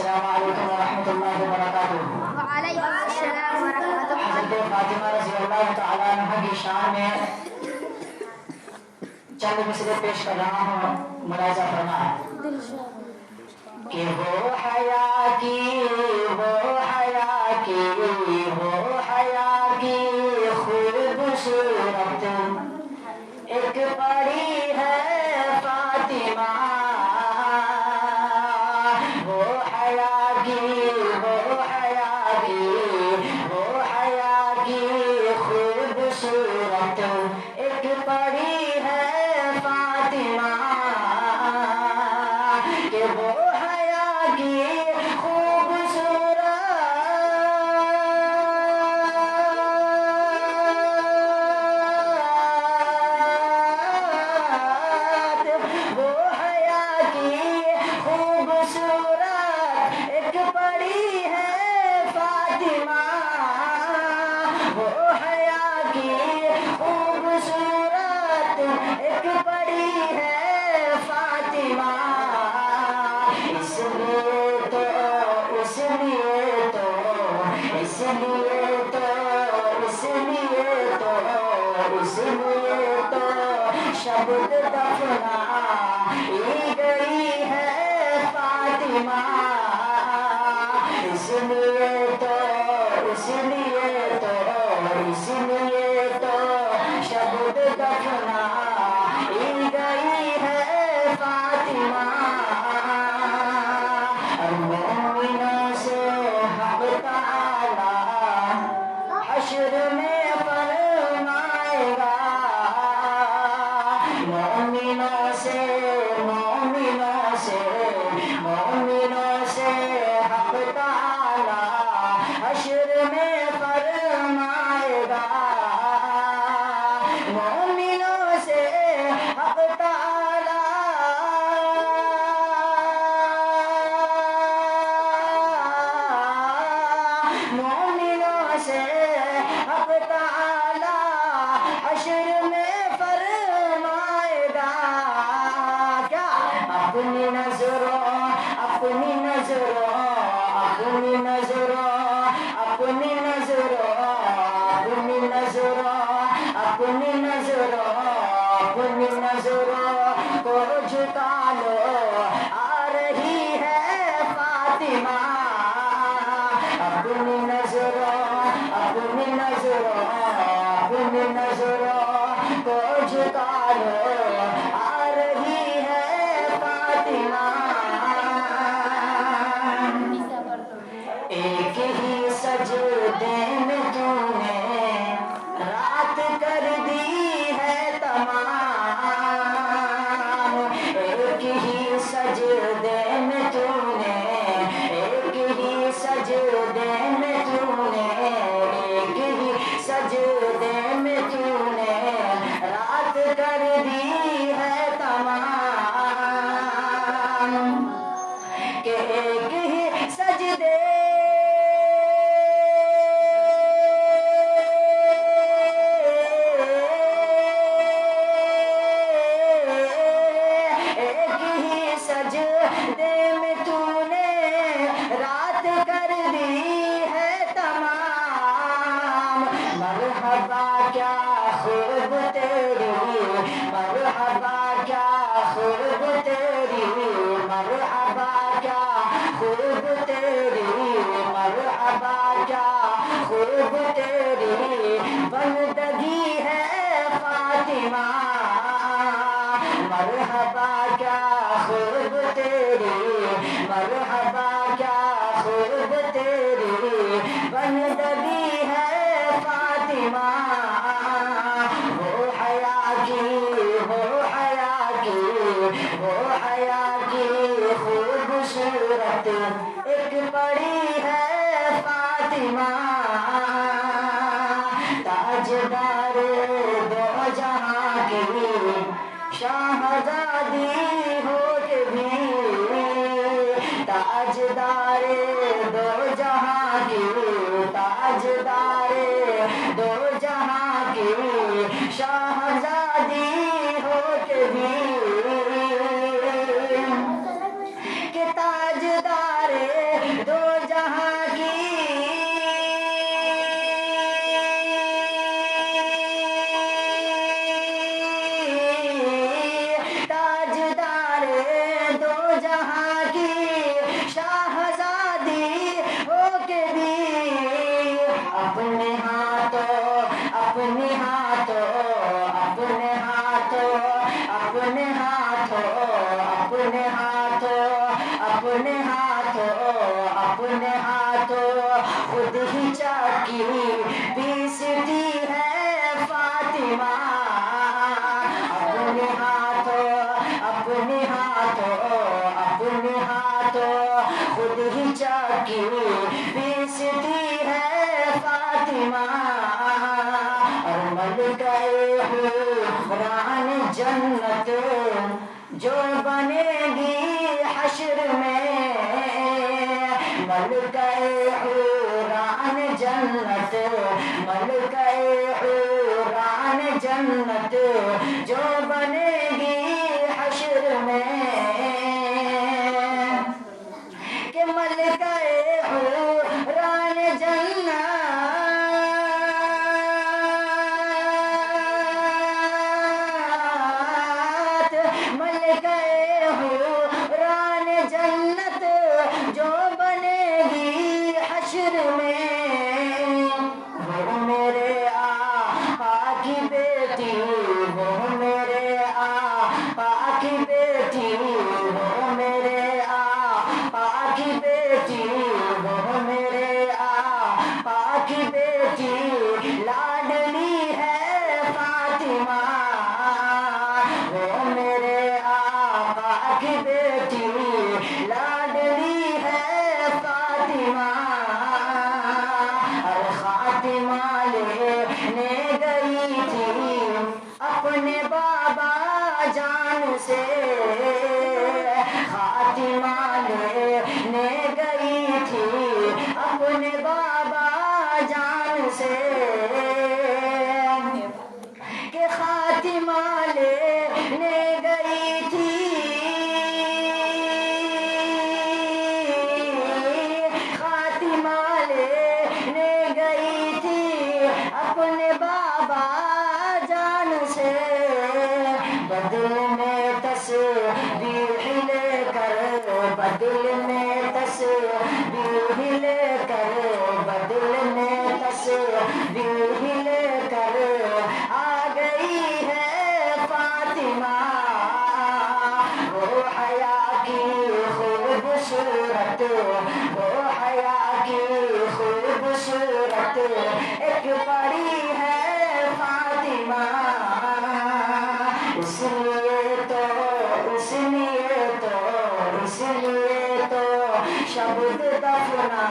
السلام علیکم ورحمۃ اللہ وبرکاتہ۔ وعلیکم السلام ورحمۃ اللہ۔ حضرت فاطمہ رضی اللہ تعالیٰ عنہ کی شان میں چند مصرے پیش کر رہا ہوں، ملاحظہ فرمائیں کہ وہ حیا کی خوبصورت ایک پری ہے فاطمہ، وہ حیا کی خوبصورت ایک پری ہے فاطمہ، کہ وہ حیا کی شبد دفنائی گئی ہے فاطمہ، اس لیے تو شبد دفنائی گئی ہے فاطمہ، اور مومنوں سے حق تعالی حشر میں فرمائے گا، مومنوں سے حق تعالی حشر میں فرمائے گا، مومنوں سے حق تعالی حشر میں فرمائے گا، کیا اپنی نظروں کو جھکا لو، آ رہی ہے فاطمہ، اپنی نظروں کو جھکا لو، آ رہی ہے فاطمہ، ایک ہی سجدے میں تو نے رات کر دی ہے تمام، ایک ہی سجدے میں تو نے رات کر دی ہے تمام، کہ ایک ہی سجدے میں تو نے رات کر دی ہے تمام، مرحبا کیا خوب تیری، مرحبا کیا خوب تیری، مرحبا کیا خوب تیری، مرحبا کیا خوب تیری بندگی ہے فاطمہ، مرحبا کیا خوب تیری، مرحبا کیا خوب تیری بندگی ہے فاطمہ، وہ حیا کی خوبصورت ایک پری ہے فاطمہ، تاجدار دو جہاں کی شہزادی ہو کے بھی، تاجدار دو جہاں کی، تاجدار دو جہاں کی شہزادی ہو کے بھی، کہ تاجدار تو خود ہی چاکی پیستی ہے فاطمہ اور ملکہ حوران جنت جو بنے گی حشر میں ملکہ حوران جنت ملکہ حوران جنت جو بنے گی حشر میں کہ ملکہ حوران جنت ملکہ حوران جنت جو بنے گی حشر میں وہ میرے آقا کی بیٹی وہ میرے آقا کی بیٹی وہ میرے آقا کی بیٹی وہ میرے آقا کی بیٹی لاڈلی ہے فاطمہ وہ میرے آقا کی بیٹی لاڈلی ہے فاطمہ اور خاتمہ لینے گئی تھی اپنے بابا جان سے خاتمہ لینے گئی تھی اپنے بابا جان سے کہ خاتمہ لینے گئی تھی خاتمہ لینے گئی تھی اپنے بابا جان سے بدل میں تسبیح لے کر بدل میں تسبیح لے کر بدل میں تسبیح لے کر آ گئی ہے فاطمہ وہ حیا کی خوبصورت وہ حیا کی خوبصورت ایک پری ہے فاطمہ اس لیے تو اس لیے تو اس لیے تو شبد دفنا